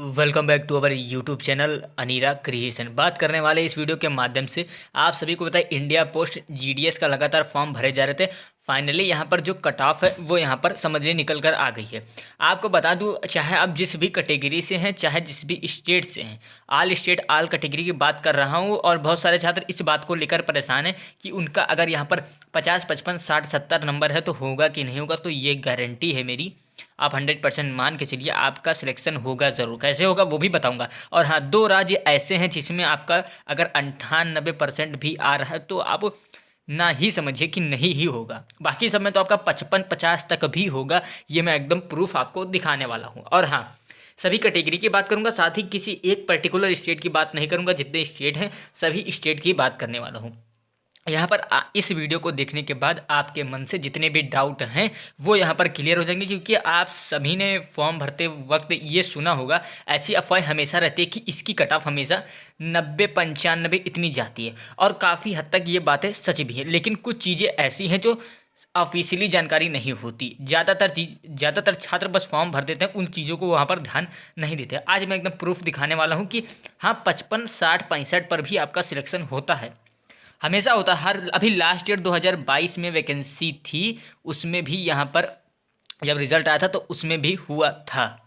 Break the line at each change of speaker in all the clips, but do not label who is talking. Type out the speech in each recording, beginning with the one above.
Welcome back to our YouTube channel Anira creation. बात करने वाले इस वीडियो के माध्यम से आप सभी को पता है इंडिया पोस्ट जीडीएस का लगातार फॉर्म भरे जा रहे थे। फाइनली यहाँ पर जो कट ऑफ है वो यहाँ पर समझने निकल कर आ गई है। आपको बता दूँ, चाहे आप जिस भी कैटेगरी से हैं, चाहे जिस भी स्टेट से हैं, ऑल स्टेट ऑल कैटेगरी की बात कर रहा हूँ। और बहुत सारे छात्र इस बात को लेकर परेशान हैं कि उनका अगर यहाँ पर 50, 55, 60, 70 नंबर है तो होगा कि नहीं होगा। तो ये गारंटी है मेरी, आप 100% मान के चलिए आपका सिलेक्शन होगा ज़रूर। कैसे होगा वो भी बताऊंगा। और हाँ, 2 राज्य ऐसे हैं जिसमें आपका अगर 98% भी आ रहा है तो आप ना ही समझिए कि नहीं ही होगा। बाकी सब में तो आपका 55-50 तक भी होगा। ये मैं एकदम प्रूफ आपको दिखाने वाला हूँ। और हाँ, सभी कैटेगरी की बात करूँगा, साथ ही किसी एक पर्टिकुलर स्टेट की बात नहीं करूँगा। जितने स्टेट हैं सभी स्टेट की बात करने वाला हूँ। यहाँ पर इस वीडियो को देखने के बाद आपके मन से जितने भी डाउट हैं वो यहाँ पर क्लियर हो जाएंगे। क्योंकि आप सभी ने फॉर्म भरते वक्त ये सुना होगा, ऐसी अफवाह हमेशा रहती है कि इसकी कट ऑफ हमेशा 90-95 इतनी जाती है। और काफ़ी हद तक ये बातें सच भी हैं। लेकिन कुछ चीज़ें ऐसी हैं जो ऑफिशियली जानकारी नहीं होती। ज़्यादातर छात्र बस फॉर्म भर देते हैं, उन चीज़ों को वहाँ पर ध्यान नहीं देते। आज मैं एकदम प्रूफ दिखाने वाला हूँ कि हाँ, 55, 60, 65 पर भी आपका सिलेक्शन होता है, हमेशा होता है। हर अभी लास्ट ईयर 2022 में वैकेंसी थी, उसमें भी यहाँ पर जब रिजल्ट आया था तो उसमें भी हुआ था।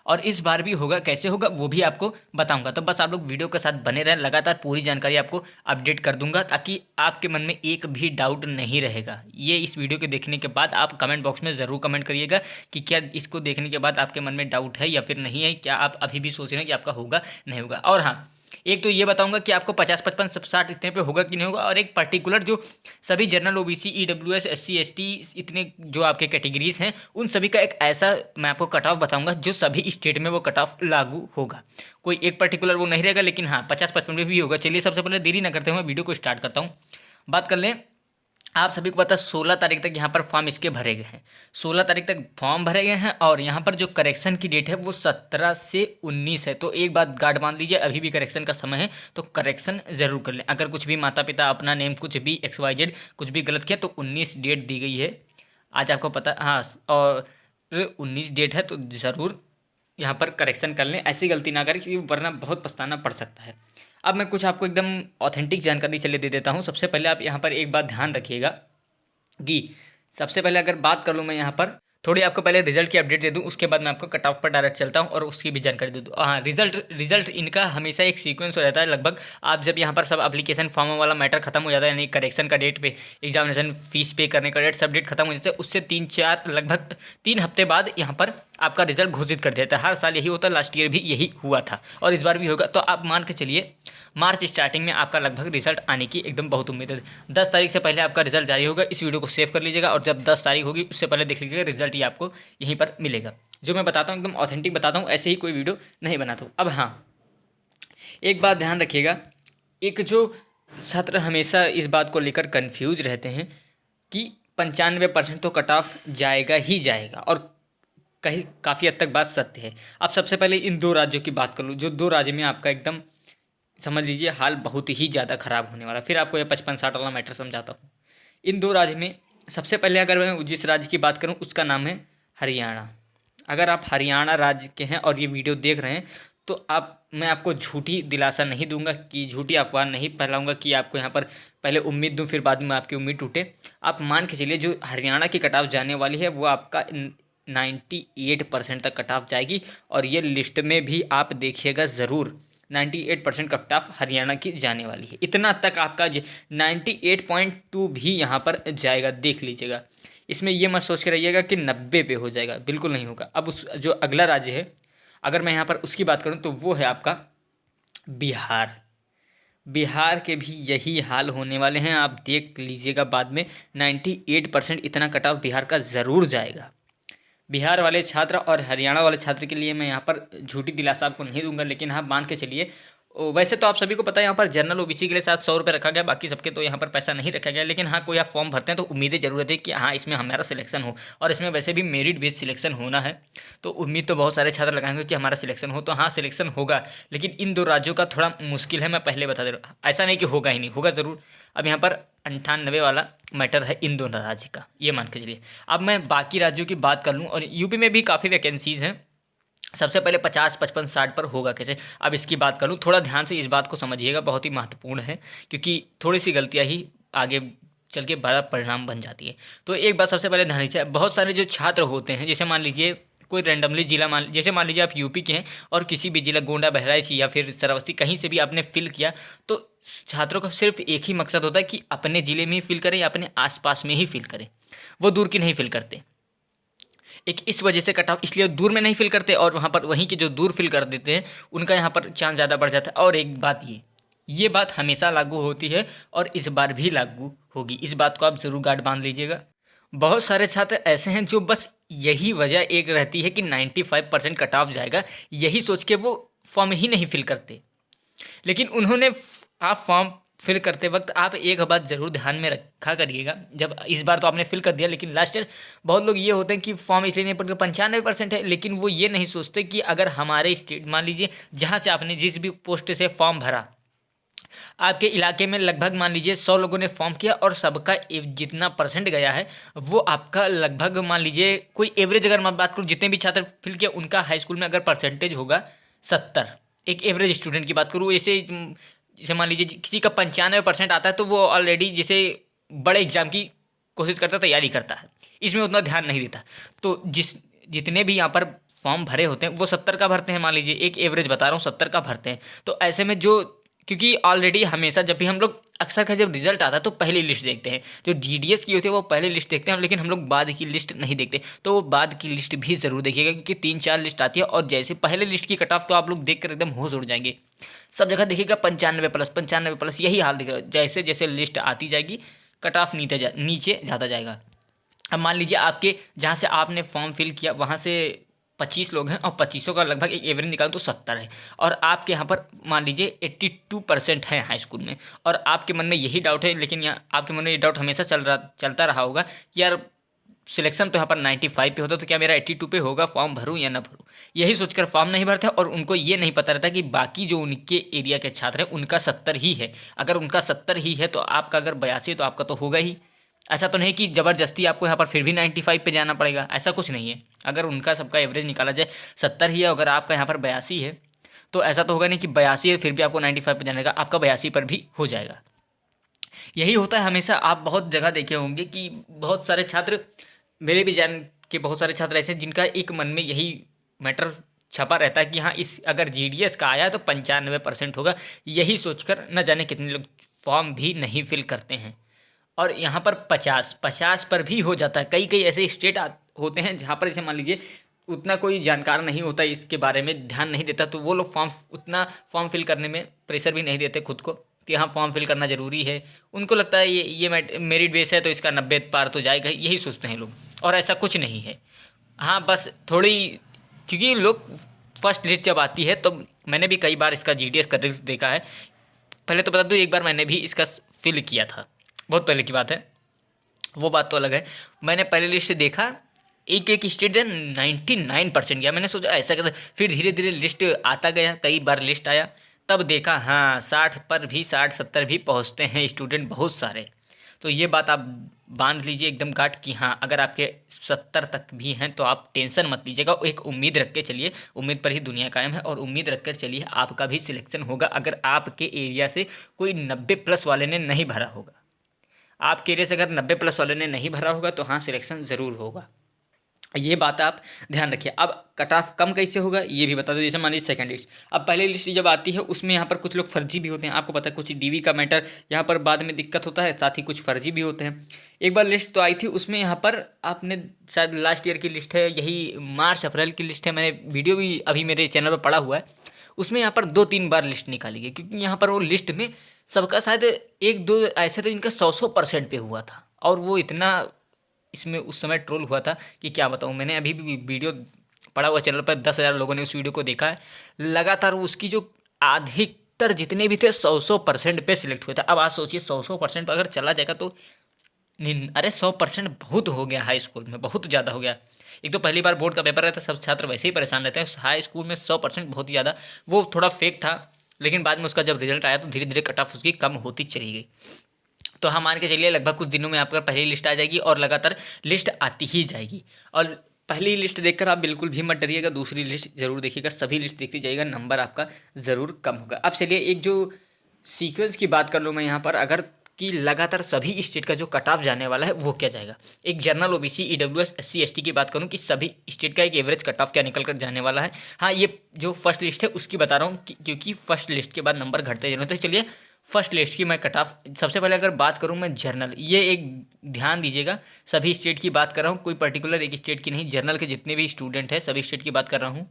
और इस बार भी होगा। कैसे होगा वो भी आपको बताऊंगा। तो बस आप लोग वीडियो के साथ बने रहें, लगातार पूरी जानकारी आपको अपडेट कर दूंगा ताकि आपके मन में एक भी डाउट नहीं रहेगा। ये इस वीडियो के देखने के बाद आप कमेंट बॉक्स में ज़रूर कमेंट करिएगा कि क्या इसको देखने के बाद आपके मन में डाउट है या फिर नहीं है, क्या आप अभी भी सोच रहे हैं कि आपका होगा नहीं होगा। और हाँ, एक तो ये बताऊंगा कि आपको 50, 55, 60 इतने पे होगा कि नहीं होगा। और एक पर्टिकुलर जो सभी general OBC EWS SC ST इतने जो आपके कैटेगरीज हैं उन सभी का एक ऐसा मैं आपको कट ऑफ बताऊंगा जो सभी स्टेट में वो कट ऑफ लागू होगा। कोई एक पर्टिकुलर वो नहीं रहेगा, लेकिन हाँ 50, 55 में भी होगा। चलिए सबसे पहले देरी ना करते हुए वीडियो को स्टार्ट करता हूँ। बात कर लें, आप सभी को पता है 16 तारीख तक यहाँ पर फॉर्म इसके भरे गए हैं। 16 तारीख तक फॉर्म भरे गए हैं। और यहाँ पर जो करेक्शन की डेट है वो 17 से 19 है। तो एक बात गार्ड मान लीजिए, अभी भी करेक्शन का समय है तो करेक्शन ज़रूर कर लें। अगर कुछ भी माता पिता अपना नेम कुछ भी XYZ कुछ भी गलत किया तो 19 डेट दी गई है। आज आपको पता, हाँ, और 19 डेट है तो ज़रूर यहाँ पर करेक्शन कर लें। ऐसी गलती ना करें क्योंकि वरना बहुत पछताना पड़ सकता है। अब मैं कुछ आपको एकदम ऑथेंटिक जानकारी चलिए दे देता हूँ। सबसे पहले आप यहाँ पर एक बात ध्यान रखिएगा कि सबसे पहले अगर बात कर लूँ मैं यहाँ पर थोड़ी आपको पहले रिजल्ट की अपडेट दे दूँ, उसके बाद मैं आपको कट ऑफ पर डायरेक्ट चलता हूँ और उसकी भी जानकारी दे दूँ। हाँ, रिजल्ट इनका हमेशा एक सीक्वेंस हो रहता है। लगभग आप जब यहाँ पर सब एप्लीकेशन फॉर्म वाला मैटर खत्म हो जाता है, यानी करेक्शन का डेट पे, एग्जामिनेशन फीस पे करने का डेट, सब डेट खत्म हो जाता है, उससे 3-4 लगभग 3 हफ्ते बाद यहाँ पर आपका रिजल्ट घोषित कर दिया था। हर साल यही होता है, लास्ट ईयर भी यही हुआ था और इस बार भी होगा। तो आप मान के चलिए मार्च स्टार्टिंग में आपका लगभग रिजल्ट आने की एकदम बहुत उम्मीद है। 10 तारीख से पहले आपका रिजल्ट जारी होगा। इस वीडियो को सेव कर लीजिएगा और जब 10 तारीख होगी उससे पहले देख लीजिएगा, रिजल्ट ही आपको यहीं पर मिलेगा। जो मैं बताता हूँ एकदम ऑथेंटिक बताता हूँ, ऐसे ही कोई वीडियो नहीं बनाता हूँ। अब हाँ, एक बात ध्यान रखिएगा, एक जो छात्र हमेशा इस बात को लेकर कन्फ्यूज रहते हैं कि 95% तो कट ऑफ जाएगा ही जाएगा, और कहीं काफ़ी हद तक बात सत्य है। अब सबसे पहले इन 2 राज्यों की बात कर लूँ, जो 2 राज्य में आपका एकदम समझ लीजिए हाल बहुत ही ज़्यादा ख़राब होने वाला। फिर आपको ये 55-60 वाला मैटर समझाता हूँ। इन 2 राज्य में सबसे पहले अगर मैं जिस राज्य की बात करूँ उसका नाम है हरियाणा। अगर आप हरियाणा राज्य के हैं और ये वीडियो देख रहे हैं तो मैं आपको झूठी दिलासा नहीं दूंगा, कि झूठी अफवाह नहीं फैलाऊंगा कि आपको यहाँ पर पहले उम्मीद दूं फिर बाद में आपकी उम्मीद टूटे। आप मान के चलिए जो हरियाणा की कट ऑफ जाने वाली है वो आपका 98% तक कट ऑफ जाएगी। और ये लिस्ट में भी आप देखिएगा ज़रूर, 98% कट ऑफ हरियाणा की जाने वाली है। इतना तक आपका 98.2 भी यहाँ पर जाएगा, देख लीजिएगा। इसमें ये मत सोच के रहिएगा कि 90 पे हो जाएगा, बिल्कुल नहीं होगा। अब उस जो अगला राज्य है अगर मैं यहाँ पर उसकी बात करूँ तो वो है आपका बिहार। बिहार के भी यही हाल होने वाले हैं, आप देख लीजिएगा बाद में। 98% इतना कट ऑफ बिहार का ज़रूर जाएगा। बिहार वाले छात्र और हरियाणा वाले छात्र के लिए मैं यहाँ पर झूठी दिलासा आपको नहीं दूंगा, लेकिन हाँ मान के चलिए। वैसे तो आप सभी को पता है यहाँ पर जनरल ओबीसी के लिए 700 रुपये रखा गया, बाकी सबके तो यहाँ पर पैसा नहीं रखा गया। लेकिन हाँ, कोई आप फॉर्म भरते हैं तो उम्मीदें जरूर रहती है कि हाँ इसमें हमारा सिलेक्शन हो, और इसमें वैसे भी मेरिट बेस्ड सिलेक्शन होना है। तो उम्मीद तो बहुत सारे छात्र लगाएंगे कि हमारा सिलेक्शन हो। तो हाँ, सिलेक्शन होगा, लेकिन इन 2 राज्यों का थोड़ा मुश्किल है, मैं पहले बता दे रहा हूँ। ऐसा नहीं कि होगा ही नहीं, होगा ज़रूर। अब यहाँ पर 98 वाला मैटर है इन 2 राज्य का, ये मान के चलिए। अब मैं बाकी राज्यों की बात कर लूँ, और यूपी में भी काफ़ी वैकेंसीज़ हैं। सबसे पहले 50, 55, 60 पर होगा कैसे। अब इसकी बात करूँ, थोड़ा ध्यान से इस बात को समझिएगा, बहुत ही महत्वपूर्ण है, क्योंकि थोड़ी सी गलतियाँ ही आगे चल के बड़ा परिणाम बन जाती है। तो एक बात सबसे पहले ध्यान दीजिए, बहुत सारे जो छात्र होते हैं, जैसे मान लीजिए कोई रैंडमली जिला, जैसे मान लीजिए आप यूपी के हैं और किसी भी जिला, गोंडा, बहराइच या फिर श्रावस्ती, कहीं से भी आपने फिल किया, तो छात्रों का सिर्फ एक ही मकसद होता है कि अपने ज़िले में ही फिल करें या अपने आसपास में ही फिल करें, वो दूर की नहीं फिल करते। एक इस वजह से कट ऑफ इसलिए दूर में नहीं फिल करते, और वहाँ पर वहीं के जो दूर फिल कर देते हैं उनका यहाँ पर चांस ज़्यादा बढ़ जाता है। और एक बात, ये बात हमेशा लागू होती है और इस बार भी लागू होगी, इस बात को आप ज़रूर गांठ बांध लीजिएगा। बहुत सारे छात्र ऐसे हैं जो बस यही वजह एक रहती है कि 95% कट ऑफ जाएगा, यही सोच के वो फॉर्म ही नहीं फिल करते। लेकिन उन्होंने आप फॉर्म फिल करते वक्त आप एक बात ज़रूर ध्यान में रखा करिएगा, जब इस बार तो आपने फिल कर दिया, लेकिन लास्ट ईयर बहुत लोग ये होते हैं कि फॉर्म इसलिए नहीं पड़ते, 95% है, लेकिन वो ये नहीं सोचते कि अगर हमारे स्टेट, मान लीजिए जहाँ से आपने जिस भी पोस्ट से फॉर्म भरा, आपके इलाके में लगभग मान लीजिए 100 लोगों ने फॉर्म किया और सबका जितना परसेंट गया है वो आपका लगभग मान लीजिए, कोई एवरेज अगर मैं बात करूँ, जितने भी छात्र फिल किया उनका हाई स्कूल में अगर परसेंटेज होगा 70, एक एवरेज स्टूडेंट की बात करूँ, जैसे जैसे मान लीजिए किसी का 95% आता है तो वो ऑलरेडी जैसे बड़े एग्जाम की कोशिश करता, तैयारी करता है, इसमें उतना ध्यान नहीं देता। तो जितने भी यहाँ पर फॉर्म भरे होते हैं वो 70 का भरते हैं, मान लीजिए एक एवरेज बता रहा हूँ, 70 का भरते हैं। तो ऐसे में जो, क्योंकि ऑलरेडी हमेशा जब भी हम लोग अक्सर का जब रिजल्ट आता है तो पहली लिस्ट देखते हैं, जो जीडीएस की होती है वो पहले लिस्ट देखते हैं, लेकिन हम लोग बाद की लिस्ट नहीं देखते। तो वो बाद की लिस्ट भी ज़रूर देखिएगा, क्योंकि 3-4 लिस्ट आती है, और जैसे पहले लिस्ट की कट ऑफ तो आप लोग देख कर एकदम होश उड़ जाएंगे। सब जगह देखिएगा 95+, 95+, यही हाल दिखेगा। जैसे जैसे लिस्ट आती जाएगी कट ऑफ नीचे जाता जाएगा। अब मान लीजिए आपके जहाँ से आपने फॉर्म फिल किया वहाँ से 25 लोग हैं और 25 का लगभग एक एवरेज निकालो तो 70 है, और आपके यहाँ पर मान लीजिए 82% है हाई स्कूल में, और आपके मन में यही डाउट है, लेकिन यहाँ आपके मन में ये डाउट हमेशा चलता रहा होगा कि यार सिलेक्शन तो यहाँ पर 95 पे होता, तो क्या मेरा 82 पे होगा, फॉर्म भरूँ या ना भरूँ, यही सोचकर फॉर्म नहीं भरते। और उनको ये नहीं पता रहता कि बाकी जो उनके एरिया के छात्र हैं उनका 70 ही है। अगर उनका 70 ही है तो आपका अगर 82 है तो आपका तो होगा ही। ऐसा तो नहीं कि ज़बरदस्ती आपको यहाँ पर फिर भी 95 पे जाना पड़ेगा, ऐसा कुछ नहीं है। अगर उनका सबका एवरेज निकाला जाए 70 ही है, अगर आपका यहाँ पर 82 है तो ऐसा तो होगा नहीं कि 82 है फिर भी आपको 95 पे जाने का, आपका 82 पर भी हो जाएगा। यही होता है हमेशा। आप बहुत जगह देखे होंगे कि बहुत सारे छात्र, मेरे भी जान के बहुत सारे छात्र ऐसे हैं जिनका एक मन में यही मैटर छपा रहता है कि हाँ, इस अगर जीडीएस का आया तो 95% होगा, यही सोचकर न जाने कितने लोग फॉर्म भी नहीं फिल करते हैं। और यहाँ पर 50 पर भी हो जाता है। कई कई ऐसे स्टेट होते हैं जहाँ पर जैसे मान लीजिए उतना कोई जानकार नहीं होता, इसके बारे में ध्यान नहीं देता, तो वो लोग उतना फॉर्म फिल करने में प्रेशर भी नहीं देते खुद को कि हाँ फॉर्म फिल करना ज़रूरी है। उनको लगता है ये मेरिट बेस है तो इसका 90 पार तो जाएगा, यही सोचते हैं लोग, और ऐसा कुछ नहीं है। हाँ बस थोड़ी, क्योंकि लोग फर्स्ट लिस्ट जब आती है तो मैंने भी कई बार इसका जीडीएस का रिजल्ट देखा है। पहले तो बता दूँ, एक बार मैंने भी इसका फिल किया था, बहुत पहले की बात है, वो बात तो अलग है। मैंने पहले लिस्ट देखा, एक एक स्टूडेंट 99% गया, मैंने सोचा ऐसा कैसे। फिर धीरे धीरे लिस्ट आता गया, कई बार लिस्ट आया, तब देखा हाँ 60 पर भी 60-70 भी पहुंचते हैं स्टूडेंट बहुत सारे। तो ये बात आप बांध लीजिए एकदम गांठ कि हाँ अगर आपके 70 तक भी हैं तो आप टेंशन मत लीजिएगा, एक उम्मीद रख के चलिए, उम्मीद पर ही दुनिया कायम है, और उम्मीद रख कर चलिए आपका भी सिलेक्शन होगा। अगर आपके एरिया से कोई 90+ वाले ने नहीं भरा होगा, आपके एरिया से अगर 90+ वाले ने नहीं भरा होगा तो हाँ सिलेक्शन ज़रूर होगा, ये बात आप ध्यान रखिए। अब कट ऑफ कम कैसे होगा ये भी बता दो। जैसे मान लीजिए सेकंड लिस्ट, अब पहली लिस्ट जब आती है उसमें यहाँ पर कुछ लोग फर्जी भी होते हैं, आपको पता है कुछ डीवी का मैटर यहाँ पर बाद में दिक्कत होता है, साथ ही कुछ फर्जी भी होते हैं। एक बार लिस्ट तो आई थी, उसमें यहाँ पर आपने शायद लास्ट ईयर की लिस्ट है, यही मार्च अप्रैल की लिस्ट है, मैंने वीडियो भी अभी मेरे चैनल पर पड़ा हुआ है, उसमें यहाँ पर 2-3 बार लिस्ट निकाली गई, क्योंकि यहाँ पर वो लिस्ट में सबका शायद 1-2 ऐसे थे जिनका 100% पे हुआ था, और वो इतना इसमें उस समय ट्रोल हुआ था कि क्या बताऊँ। मैंने अभी भी वीडियो पड़ा हुआ चैनल पर, 10,000 लोगों ने उस वीडियो को देखा है लगातार। उसकी जो अधिकतर जितने भी थे 100% पे सिलेक्ट हुए थे। अब आप सोचिए 100% पर अगर चला जाएगा तो अरे 100% बहुत हो गया, हाई स्कूल में बहुत ज़्यादा हो गया। एक तो पहली बार बोर्ड का पेपर रहता है, सब छात्र वैसे ही परेशान रहते हैं, हाई स्कूल में 100% बहुत ही ज़्यादा, वो थोड़ा फेक था, लेकिन बाद में उसका जब रिजल्ट आया तो धीरे धीरे कट ऑफ उसकी कम होती चली गई। तो हम मान के चलिए लगभग कुछ दिनों में आपका पहली लिस्ट आ जाएगी और लगातार लिस्ट आती ही जाएगी। और पहली लिस्ट देखकर आप बिल्कुल भी मत डरिएगा, दूसरी लिस्ट जरूर देखिएगा, सभी लिस्ट देखते जाइएगा, नंबर आपका ज़रूर कम होगा। अब चलिए एक जो सीक्वेंस की बात कर लूँ मैं यहाँ पर, अगर कि लगातार सभी स्टेट का जो कट ऑफ जाने वाला है वो क्या जाएगा। एक general OBC EWS SC ST की बात करूँ कि सभी स्टेट का एक एवरेज कट ऑफ क्या निकल कर जाने वाला है। हाँ, ये जो फर्स्ट लिस्ट है उसकी बता रहा हूँ क्योंकि फर्स्ट लिस्ट के बाद नंबर घटते जा रहे हैं। तो चलिए फर्स्ट लिस्ट की मैं कट ऑफ सबसे पहले अगर बात करूँ मैं जनरल, ये एक ध्यान दीजिएगा, सभी स्टेट की बात कर रहा हूँ, कोई पर्टिकुलर एक स्टेट की नहीं, जनरल के जितने भी स्टूडेंट हैं सभी स्टेट की बात कर रहा हूँ।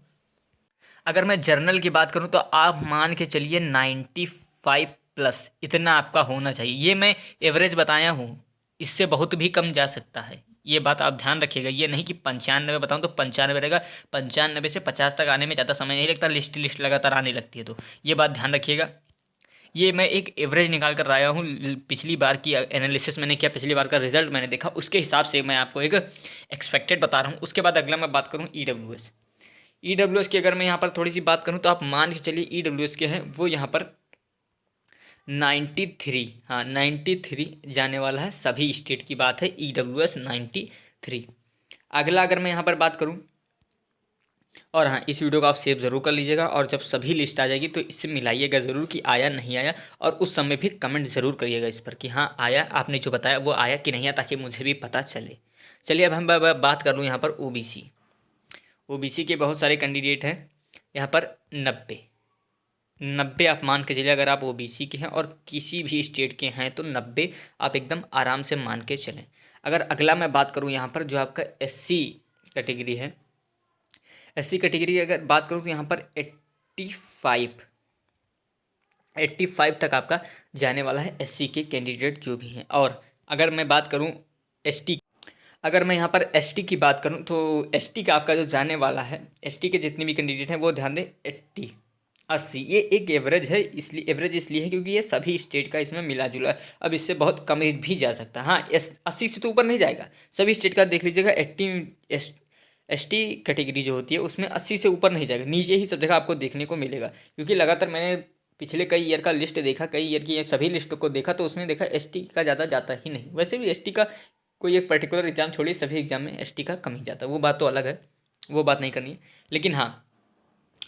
अगर मैं जर्नल की बात करूं तो आप मान के चलिए 95+ इतना आपका होना चाहिए। ये मैं एवरेज बताया हूँ, इससे बहुत भी कम जा सकता है, ये बात आप ध्यान रखिएगा। ये नहीं कि 95 बताऊँ तो 95 रहेगा, 95 से 50 तक आने में ज़्यादा समय नहीं लगता, लिस्ट लगातार आने लगती है, तो ये बात ध्यान रखिएगा। ये मैं एक एवरेज निकाल कर आया हूँ, पिछली बार की एनालिसिस मैंने किया, पिछली बार का रिजल्ट मैंने देखा, उसके हिसाब से मैं आपको एक एक्सपेक्टेड बता रहा हूँ। उसके बाद अगला मैं बात करूँ ईडब्ल्यूएस की, अगर मैं यहाँ पर थोड़ी सी बात करूँ तो आप मान के चलिए ईडब्ल्यूएस के हैं वो यहाँ पर 93, हाँ 93 जाने वाला है, सभी स्टेट की बात है, ईडब्ल्यूएस 93। अगला अगर मैं यहाँ पर बात करूँ, और हाँ इस वीडियो को आप सेव ज़रूर कर लीजिएगा, और जब सभी लिस्ट आ जाएगी तो इससे मिलाइएगा ज़रूर कि आया नहीं आया, और उस समय भी कमेंट ज़रूर करिएगा इस पर कि हाँ आया, आपने जो बताया वो आया कि नहीं आया, ताकि मुझे भी पता चले। चलिए अब हम बात कर लूँ यहाँ पर ओबीसी के बहुत सारे कैंडिडेट हैं यहाँ पर, 90 आप मान के चलिए, अगर आप ओबीसी के हैं और किसी भी स्टेट के हैं तो 90 आप एकदम आराम से मान के चलें। अगर अगला मैं बात करूँ यहाँ पर जो आपका एससी कैटेगरी है, एससी कैटेगरी की अगर बात करूँ तो यहाँ पर 85 तक आपका जाने वाला है एससी के कैंडिडेट जो भी हैं। और अगर मैं बात करूँ एसटी, अगर मैं यहाँ पर एसटी की बात करूँ तो एसटी का आपका जो जाने वाला है, एसटी के जितने भी कैंडिडेट हैं वो ध्यान दें 80, ये एक एवरेज है, इसलिए एवरेज इसलिए है क्योंकि ये सभी स्टेट का इसमें मिला जुला है। अब इससे बहुत कम भी जा सकता है, हाँ 80 से तो ऊपर नहीं जाएगा, सभी स्टेट का देख लीजिएगा। एसटी कैटेगरी जो होती है उसमें 80 से ऊपर नहीं जाएगा, नीचे ही सब जगह आपको देखने को मिलेगा, क्योंकि लगातार मैंने पिछले कई ईयर का लिस्ट देखा, कई ईयर की सभी लिस्ट को देखा, तो उसमें देखा एसटी का ज़्यादा जाता ही नहीं। वैसे भी एसटी का कोई एक पर्टिकुलर एग्जाम छोड़िए, सभी एग्जाम में एसटी का कम ही जाता है, वो बात तो अलग है, वो बात नहीं करनी है। लेकिन हाँ,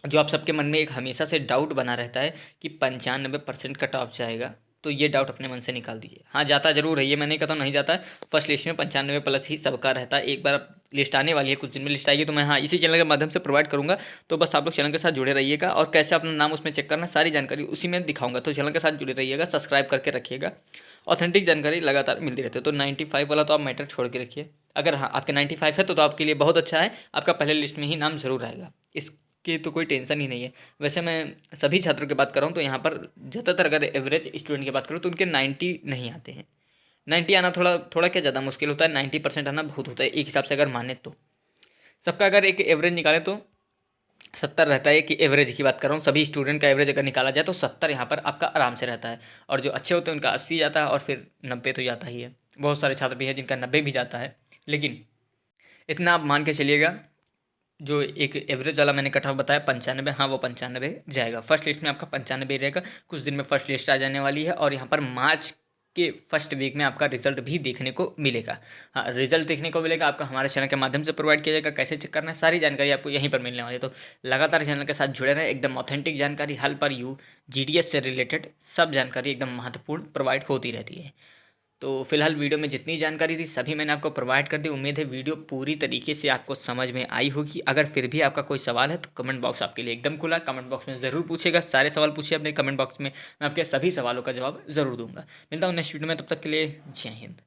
जो आप सबके मन में एक हमेशा से डाउट बना रहता है कि 95% कट ऑफ जाएगा, तो ये डाउट अपने मन से निकाल दीजिए। हाँ जाता जरूर है, ये मैं नहीं कहता नहीं जाता है, फर्स्ट लिस्ट में 95+ ही सबका रहता है। एक बार लिस्ट आने वाली है, कुछ दिन में लिस्ट आएगी तो मैं हाँ इसी चैनल के माध्यम से प्रोवाइड करूँगा, तो बस आप लोग चैनल के साथ जुड़े रहिएगा, और कैसे अपना नाम उसमें चेक करना सारी जानकारी उसी में दिखाऊंगा, तो चैनल के साथ जुड़े रहिएगा, सब्सक्राइब करके रखिएगा, ऑथेंटिक जानकारी लगातार मिलती रहती है। तो 95 वाला तो आप मैटर छोड़ के रखिए, अगर हाँ आपके 95 है तो आपके लिए बहुत अच्छा है, आपका पहले लिस्ट में ही नाम जरूर आएगा, इसकी तो कोई टेंशन ही नहीं है। वैसे मैं सभी छात्रों की बात कर रहा हूँ तो यहाँ पर ज़्यादातर अगर एवरेज स्टूडेंट की बात करूँ तो उनके 90 नहीं आते हैं। 90 आना थोड़ा क्या ज़्यादा मुश्किल होता है, 90% आना बहुत होता है एक हिसाब से अगर माने तो। सबका अगर एक एवरेज निकालें तो 70 रहता है, कि एवरेज की बात कर रहा हूँ, सभी स्टूडेंट का एवरेज अगर निकाला जाए तो 70 यहाँ पर आपका आराम से रहता है, और जो अच्छे होते हैं उनका 80 जाता है, और फिर 90 तो जाता ही है। बहुत सारे छात्र भी हैं जिनका 90 भी जाता है, लेकिन इतना आप मान के चलिएगा, जो एक एवरेज वाला मैंने कट ऑफ बताया 95, हाँ वो 95 जाएगा। फर्स्ट लिस्ट में आपका 95 रहेगा, कुछ दिन में फर्स्ट लिस्ट आ जाने वाली है, और यहाँ पर मार्च के फर्स्ट वीक में आपका रिजल्ट भी देखने को मिलेगा। हाँ रिजल्ट देखने को मिलेगा आपका, हमारे चैनल के माध्यम से प्रोवाइड किया जाएगा, कैसे चेक करना है सारी जानकारी आपको यहीं पर मिलने वाली है। तो लगातार चैनल के साथ जुड़े रहें, एकदम ऑथेंटिक जानकारी हल पर यू जीडीएस से रिलेटेड सब जानकारी एकदम महत्वपूर्ण प्रोवाइड होती रहती है। तो फिलहाल वीडियो में जितनी जानकारी थी सभी मैंने आपको प्रोवाइड कर दी। उम्मीद है वीडियो पूरी तरीके से आपको समझ में आई होगी। अगर फिर भी आपका कोई सवाल है तो कमेंट बॉक्स आपके लिए एकदम खुला, कमेंट बॉक्स में ज़रूर पूछेगा, सारे सवाल पूछिए अपने कमेंट बॉक्स में, मैं आपके सभी सवालों का जवाब ज़रूर दूंगा। मिलता हूँ नेक्स्ट वीडियो में, तब तक के लिए जय हिंद।